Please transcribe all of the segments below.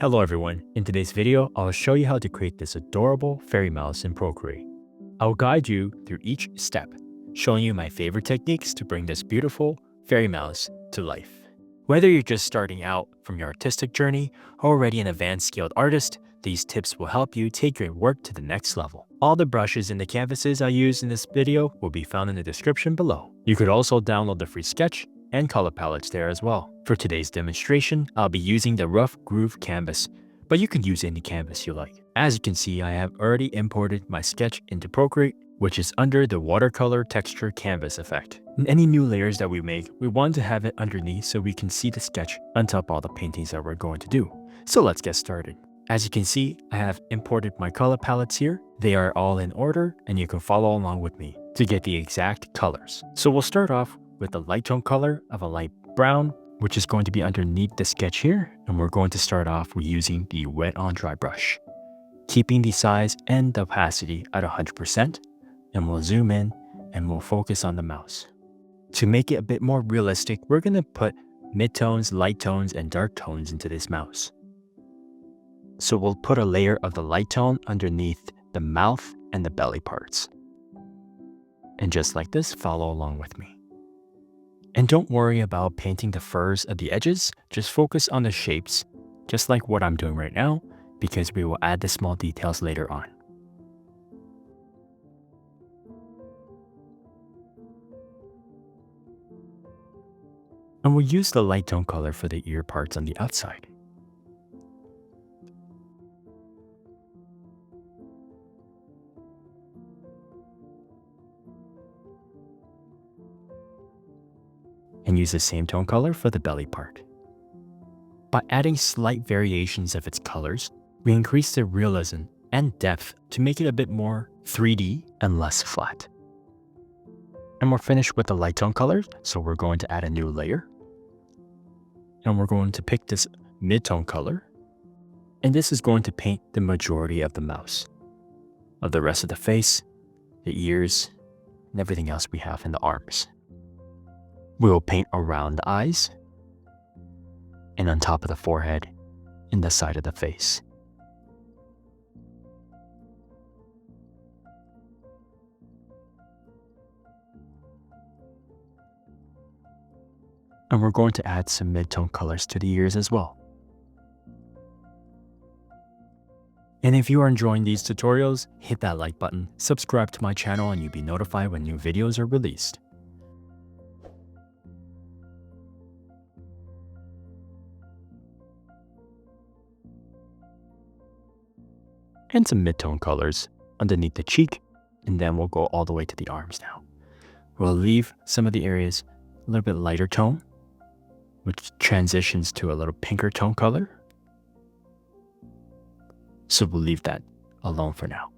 Hello everyone, in today's video, I'll show you how to create this adorable fairy mouse in Procreate. I'll guide you through each step, showing you my favorite techniques to bring this beautiful fairy mouse to life. Whether you're just starting out from your artistic journey or already an advanced skilled artist, these tips will help you take your work to the next level. All the brushes and the canvases I use in this video will be found in the description below. You could also download the free sketch and color palettes there as well. For today's demonstration, I'll be using the Rough Groove canvas, but you can use any canvas you like. As you can see, I have already imported my sketch into Procreate, which is under the Watercolor texture canvas effect. In any new layers that we make, we want to have it underneath so we can see the sketch on top of all the paintings that we're going to do. So let's get started. As you can see, I have imported my color palettes here. They are all in order and you can follow along with me to get the exact colors. So we'll start off with the light tone color of a light brown, which is going to be underneath the sketch here. And we're going to start off with using the wet on dry brush, keeping the size and the opacity at 100%. And we'll zoom in and we'll focus on the mouse. To make it a bit more realistic, we're going to put midtones, light tones, and dark tones into this mouse. So we'll put a layer of the light tone underneath the mouth and the belly parts. And just like this, follow along with me. And don't worry about painting the furs at the edges, just focus on the shapes, just like what I'm doing right now, because we will add the small details later on. And we'll use the light tone color for the ear parts on the outside. And use the same tone color for the belly part. By adding slight variations of its colors, we increase the realism and depth to make it a bit more 3D and less flat. And we're finished with the light tone colors, so we're going to add a new layer. And we're going to pick this mid-tone color. And this is going to paint the majority of the mouse, of the rest of the face, the ears, and everything else we have in the arms. We will paint around the eyes and on top of the forehead and the side of the face. And we're going to add some mid-tone colors to the ears as well. And if you are enjoying these tutorials, hit that like button, subscribe to my channel, and you'll be notified when new videos are released. And some mid-tone colors underneath the cheek, and then we'll go all the way to the arms now. We'll leave some of the areas a little bit lighter tone, which transitions to a little pinker tone color. So we'll leave that alone for now.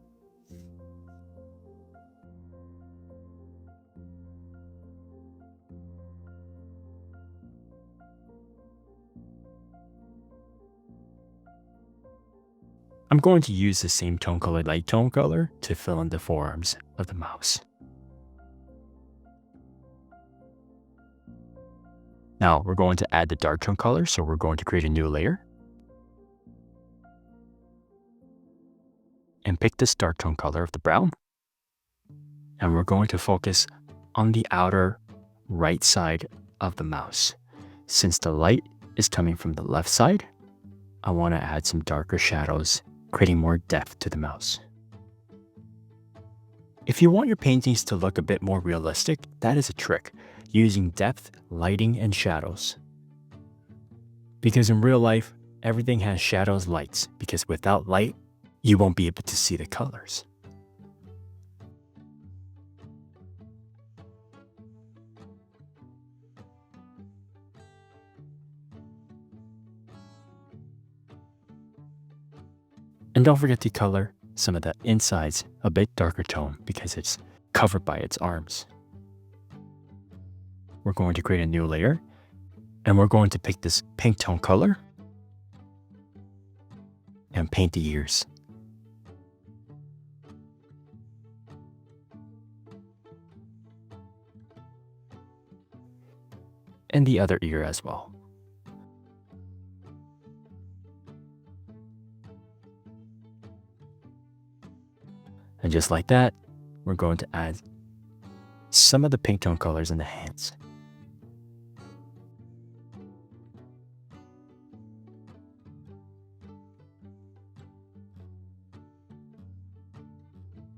I'm going to use the same tone color, light tone color, to fill in the forearms of the mouse. Now we're going to add the dark tone color, so we're going to create a new layer. And pick this dark tone color of the brown. And we're going to focus on the outer right side of the mouse. Since the light is coming from the left side, I want to add some darker shadows, creating more depth to the mouse. If you want your paintings to look a bit more realistic, that is a trick, using depth, lighting, and shadows. Because in real life, everything has shadows, lights, because without light, you won't be able to see the colors. And don't forget to color some of the insides a bit darker tone because it's covered by its arms. We're going to create a new layer and we're going to pick this pink tone color and paint the ears. And the other ear as well. And just like that, we're going to add some of the pink tone colors in the hands.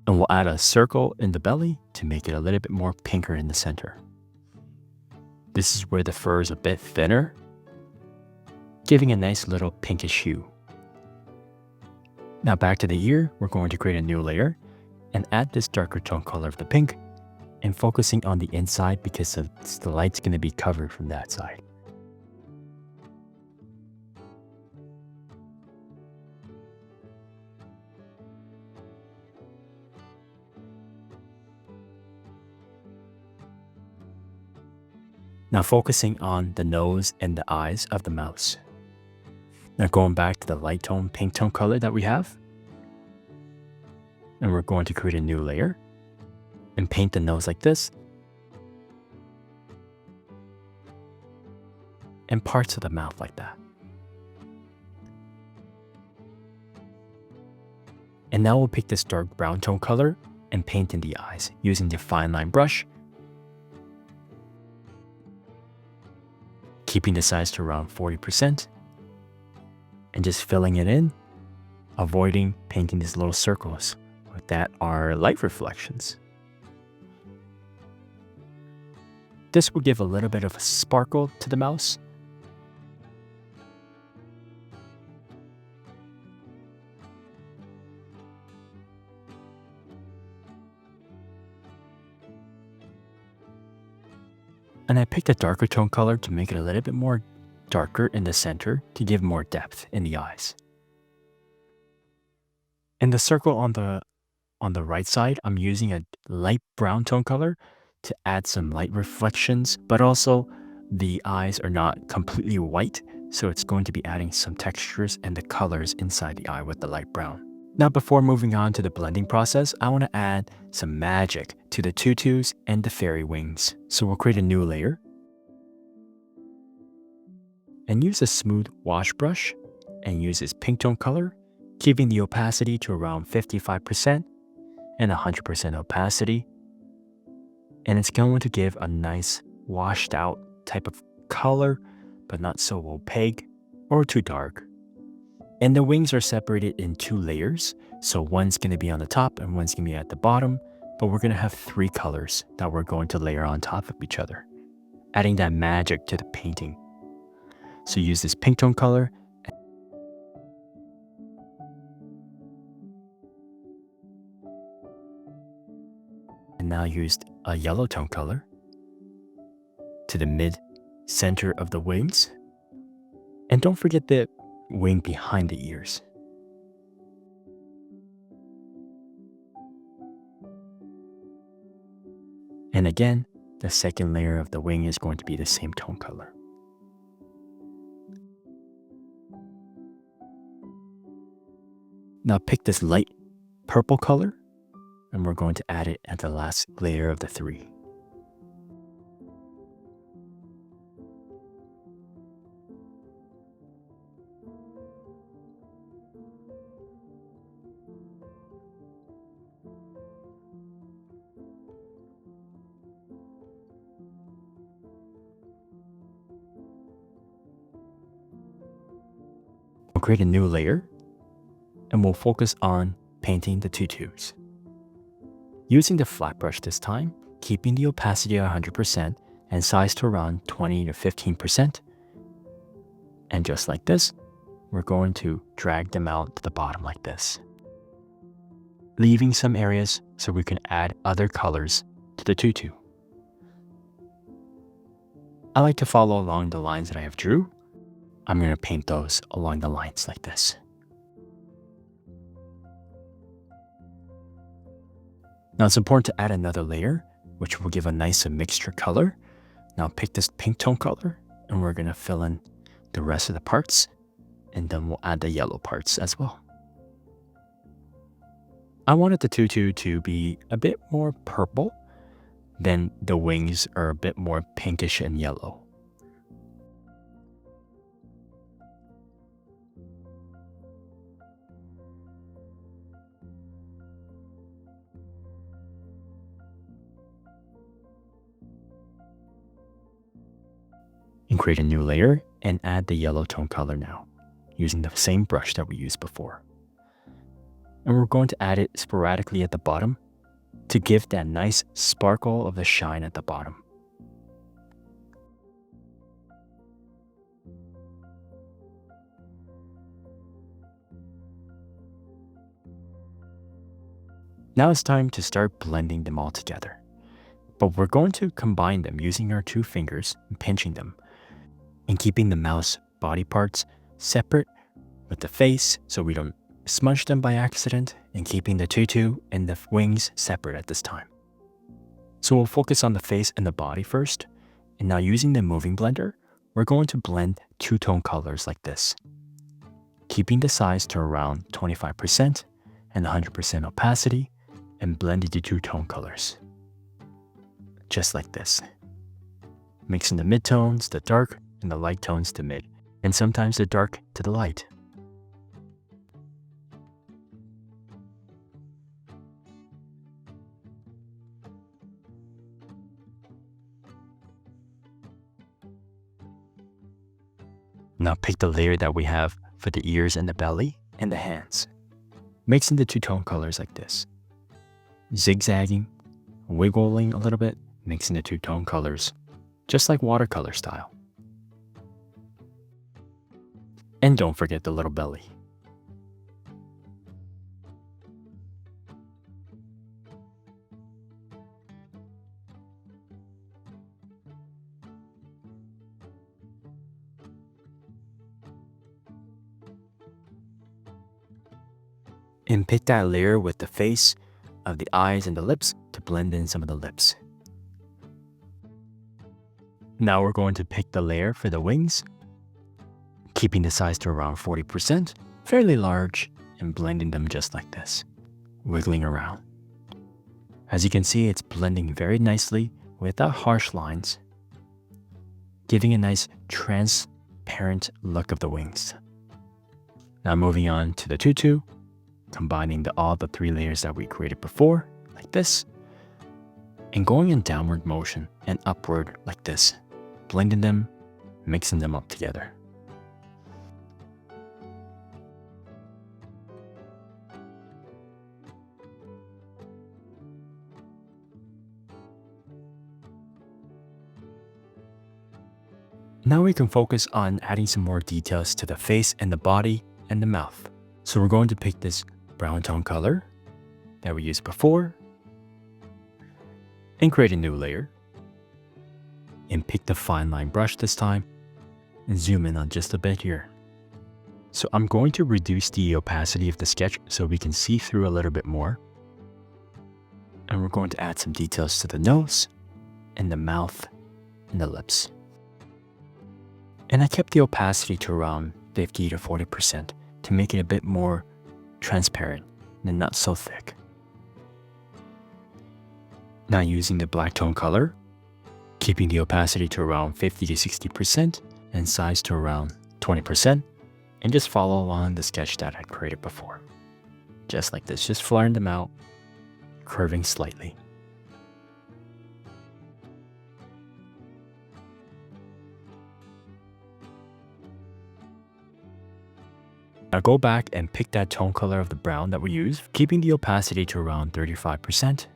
And we'll add a circle in the belly to make it a little bit more pinker in the center. This is where the fur is a bit thinner, giving a nice little pinkish hue. Now back to the ear, we're going to create a new layer and add this darker tone color of the pink and focusing on the inside because the light's going to be covered from that side. Now focusing on the nose and the eyes of the mouse. Now going back to the light tone pink tone color that we have. And we're going to create a new layer and paint the nose like this. And parts of the mouth like that. And now we'll pick this dark brown tone color and paint in the eyes using the fine line brush. Keeping the size to around 40%. And just filling it in, avoiding painting these little circles that are light reflections. This will give a little bit of a sparkle to the mouse. And I picked a darker tone color to make it a little bit more darker in the center to give more depth in the eyes. And the circle on the right side, I'm using a light brown tone color to add some light reflections, but also the eyes are not completely white, so it's going to be adding some textures and the colors inside the eye with the light brown. Now before moving on to the blending process, I want to add some magic to the tutus and the fairy wings. So we'll create a new layer and use a smooth wash brush and use this pink tone color, keeping the opacity to around 55% and 100% opacity. And it's going to give a nice washed out type of color, but not so opaque or too dark. And the wings are separated in 2 layers. So one's going to be on the top and one's going to be at the bottom, but we're going to have 3 colors that we're going to layer on top of each other, adding that magic to the painting. So use this pink tone color. And now used a yellow tone color to the mid center of the wings. And don't forget the wing behind the ears. And again, the second layer of the wing is going to be the same tone color. Now pick this light purple color and we're going to add it at the last layer of the 3. We'll create a new layer and we'll focus on painting the tutus. Using the flat brush this time, keeping the opacity at 100% and size to around 20 to 15%. And just like this, we're going to drag them out to the bottom like this, leaving some areas so we can add other colors to the tutu. I like to follow along the lines that I have drew. I'm going to paint those along the lines like this. Now it's important to add another layer, which will give a nice mixture color. Now pick this pink tone color and we're going to fill in the rest of the parts, and then we'll add the yellow parts as well. I wanted the tutu to be a bit more purple, then the wings are a bit more pinkish and yellow. create a new layer and add the yellow tone color now, using the same brush that we used before. And we're going to add it sporadically at the bottom to give that nice sparkle of the shine at the bottom. Now it's time to start blending them all together. But we're going to combine them using our 2 fingers and pinching them, and keeping the mouse body parts separate with the face so we don't smudge them by accident, and keeping the tutu and the wings separate at this time. So we'll focus on the face and the body first, and now using the moving blender, we're going to blend 2-tone colors like this, keeping the size to around 25% and 100% opacity, and blending the 2-tone colors. Just like this. Mixing the midtones, the dark, and the light tones to mid, and sometimes the dark to the light. Now pick the layer that we have for the ears and the belly and the hands. Mixing the 2-tone colors like this. Zigzagging, wiggling a little bit, mixing the 2-tone colors, just like watercolor style. And don't forget the little belly. And pick that layer with the face of the eyes and the lips to blend in some of the lips. Now we're going to pick the layer for the wings, keeping the size to around 40%, fairly large, and blending them just like this, wiggling around. As you can see, it's blending very nicely without harsh lines, giving a nice transparent look of the wings. Now moving on to the tutu, combining all the 3 layers that we created before, like this, and going in downward motion and upward like this, blending them, mixing them up together. Now we can focus on adding some more details to the face and the body and the mouth. So we're going to pick this brown tone color that we used before and create a new layer, and pick the fine line brush this time and zoom in on just a bit here. So I'm going to reduce the opacity of the sketch so we can see through a little bit more, and we're going to add some details to the nose and the mouth and the lips. And I kept the opacity to around 50 to 40% to make it a bit more transparent and not so thick. Now using the black tone color, keeping the opacity to around 50 to 60% and size to around 20%, and just follow along the sketch that I created before. Just like this, just flaring them out, curving slightly. Now go back and pick that tone color of the brown that we used, keeping the opacity to around 35%.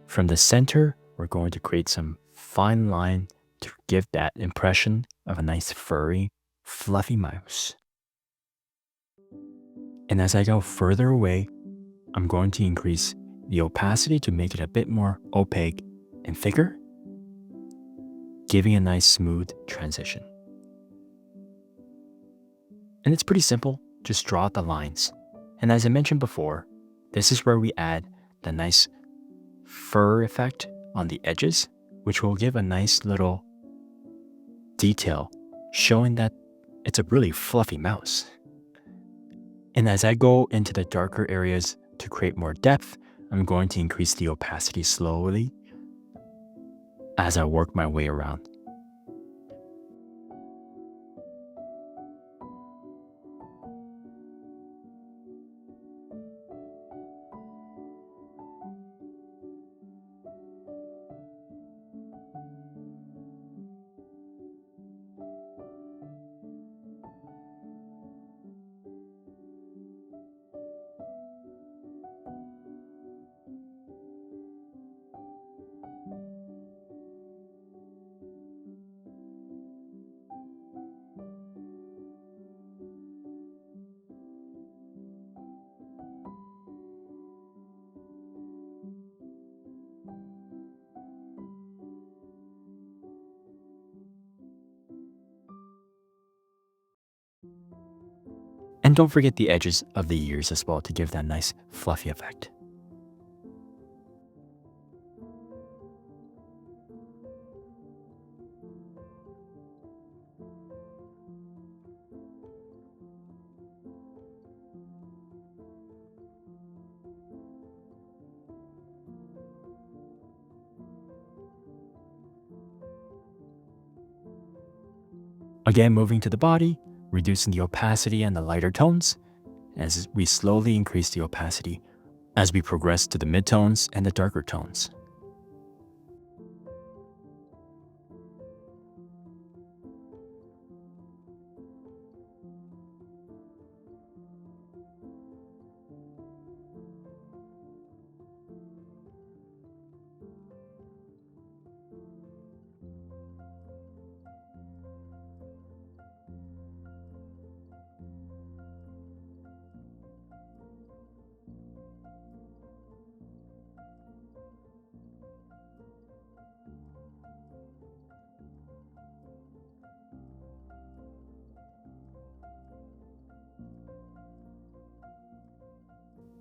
From the center, we're going to create some fine line to give that impression of a nice furry, fluffy mouse. And as I go further away, I'm going to increase the opacity to make it a bit more opaque and thicker, giving a nice smooth transition. And it's pretty simple, just draw out the lines. And as I mentioned before, this is where we add the nice fur effect on the edges, which will give a nice little detail showing that it's a really fluffy mouse. And as I go into the darker areas to create more depth, I'm going to increase the opacity slowly as I work my way around. And don't forget the edges of the ears as well to give that nice fluffy effect. Again, moving to the body, reducing the opacity and the lighter tones as we slowly increase the opacity as we progress to the midtones and the darker tones.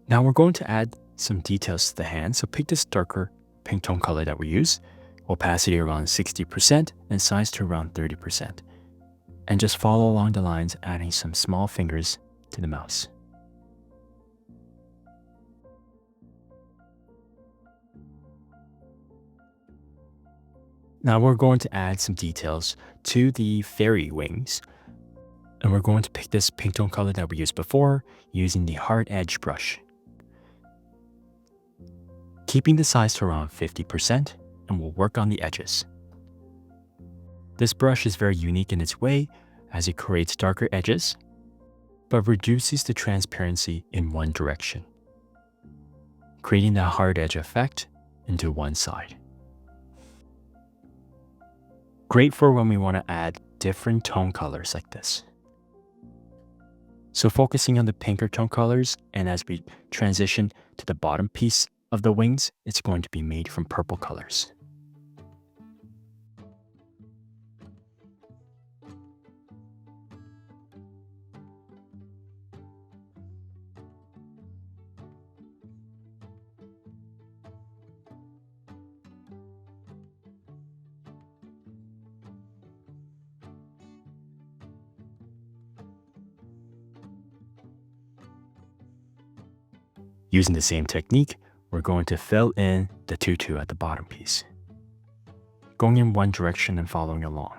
Now we're going to add some details to the hand, so pick this darker pink tone color that we use, opacity around 60% and size to around 30%. And just follow along the lines, adding some small fingers to the mouse. Now we're going to add some details to the fairy wings. And we're going to pick this pink tone color that we used before using the hard edge brush. Keeping the size to around 50%, and we'll work on the edges. This brush is very unique in its way as it creates darker edges, but reduces the transparency in one direction, creating that hard edge effect into one side. Great for when we want to add different tone colors like this. So focusing on the pinker tone colors, and as we transition to the bottom piece of the wings, it's going to be made from purple colors. Using the same technique, we're going to fill in the tutu at the bottom piece, going in one direction and following along.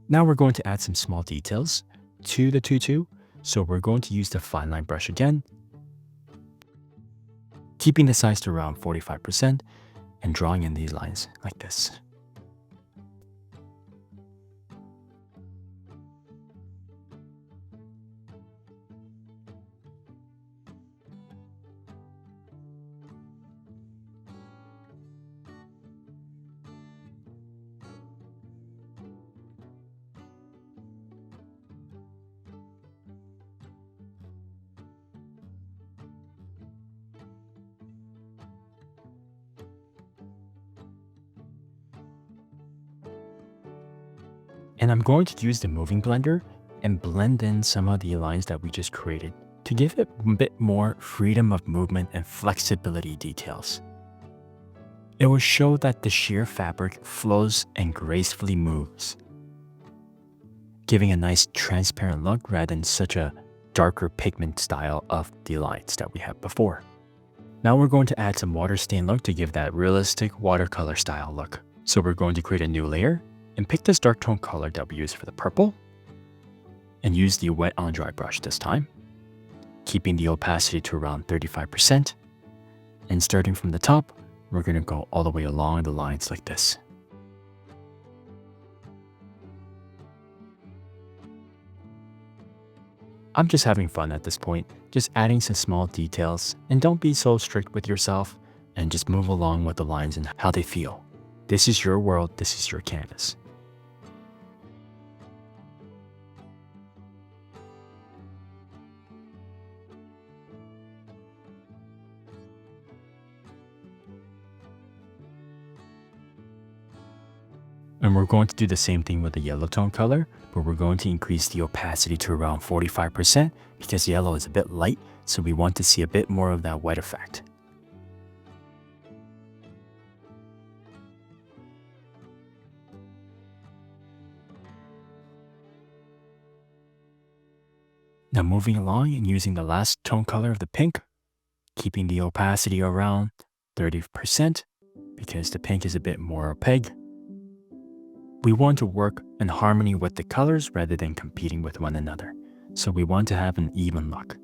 Now we're going to add some small details to the tutu, so we're going to use the fine line brush again, keeping the size to around 45% and drawing in these lines like this. And I'm going to use the moving blender and blend in some of the lines that we just created to give it a bit more freedom of movement and flexibility details. It will show that the sheer fabric flows and gracefully moves, giving a nice transparent look rather than such a darker pigment style of the lines that we had before. Now we're going to add some water stain look to give that realistic watercolor style look. So we're going to create a new layer and pick this dark tone color that we used for the purple and use the wet on dry brush this time, keeping the opacity to around 35%. And starting from the top, we're going to go all the way along the lines like this. I'm just having fun at this point, just adding some small details, and don't be so strict with yourself and just move along with the lines and how they feel. This is your world, this is your canvas. And we're going to do the same thing with the yellow tone color, but we're going to increase the opacity to around 45% because yellow is a bit light, so we want to see a bit more of that wet effect. Now moving along and using the last tone color of the pink, keeping the opacity around 30% because the pink is a bit more opaque. We want to work in harmony with the colors rather than competing with one another. So we want to have an even look.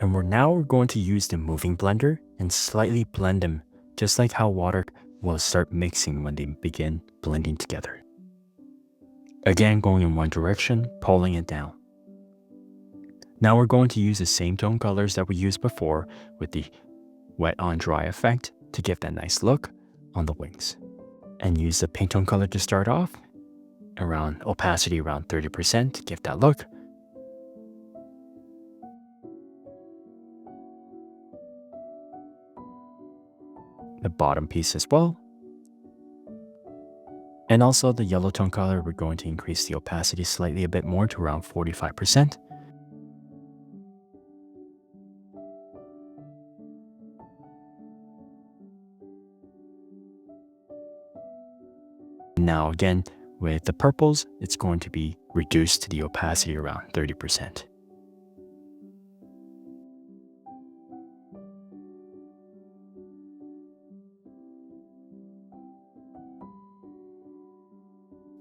And we're going to use the moving blender and slightly blend them, just like how water will start mixing when they begin blending together. Again, going in one direction, pulling it down. Now we're going to use the same tone colors that we used before with the wet on dry effect to give that nice look on the wings. And use the pink tone color to start off, around opacity around 30% to give that look. The bottom piece as well. And also the yellow tone color, we're going to increase the opacity slightly a bit more to around 45%. Now again, with the purples, it's going to be reduced to the opacity around 30%.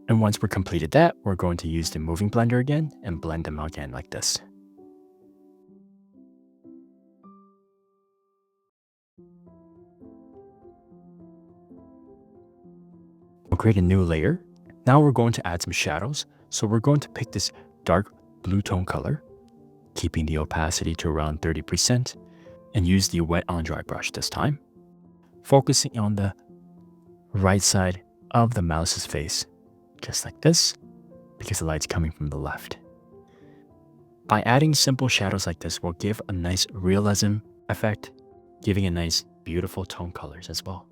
And once we're completed that, we're going to use the moving blender again and blend them again like this. We'll create a new layer. Now we're going to add some shadows. So we're going to pick this dark blue tone color, keeping the opacity to around 30%, and use the wet on dry brush this time, focusing on the right side of the mouse's face, just like this, because the light's coming from the left. By adding simple shadows like this, we'll give a nice realism effect, giving a nice beautiful tone colors as well.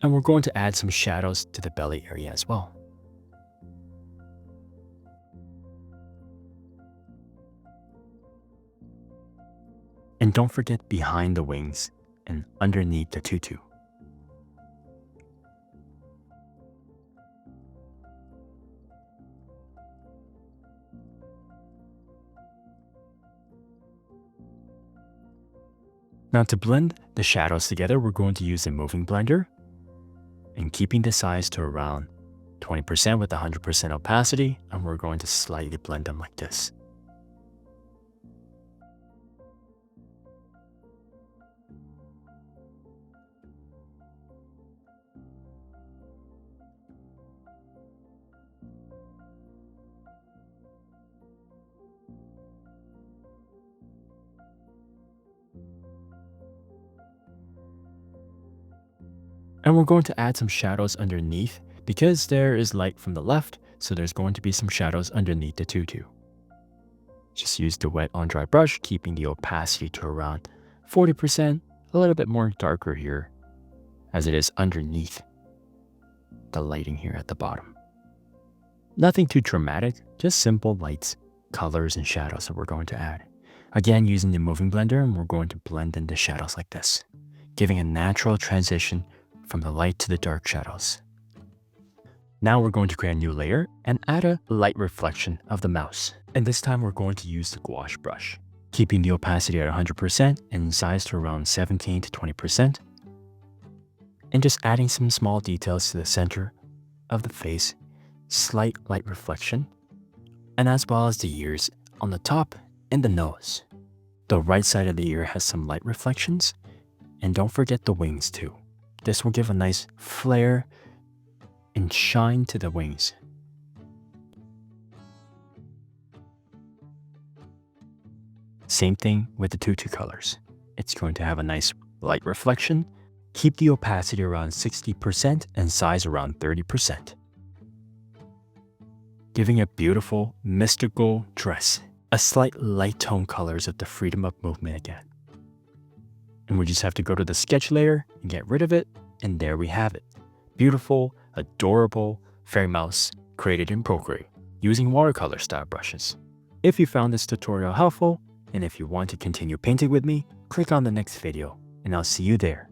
And we're going to add some shadows to the belly area as well. And don't forget behind the wings and underneath the tutu. Now to blend the shadows together, we're going to use a moving blender and keeping the size to around 20% with 100% opacity, and we're going to slightly blend them like this. And we're going to add some shadows underneath because there is light from the left, so there's going to be some shadows underneath the tutu. Just use the wet on dry brush, keeping the opacity to around 40%, a little bit more darker here as it is underneath the lighting here at the bottom. Nothing too dramatic, just simple lights, colors, and shadows that we're going to add. Again, using the moving blender, and we're going to blend in the shadows like this, giving a natural transition from the light to the dark shadows. Now we're going to create a new layer and add a light reflection of the mouse. And this time we're going to use the gouache brush, keeping the opacity at 100% and size to around 17 to 20%. And just adding some small details to the center of the face, slight light reflection, and as well as the ears on the top and the nose. The right side of the ear has some light reflections, and don't forget the wings too. This will give a nice flare and shine to the wings. Same thing with the tutu colors. It's going to have a nice light reflection. Keep the opacity around 60% and size around 30%. Giving a beautiful, mystical dress. A slight light tone colors of the freedom of movement again. And we just have to go to the sketch layer and get rid of it. And there we have it. Beautiful, adorable fairy mouse created in Procreate using watercolor style brushes. If you found this tutorial helpful, and if you want to continue painting with me, click on the next video, and I'll see you there.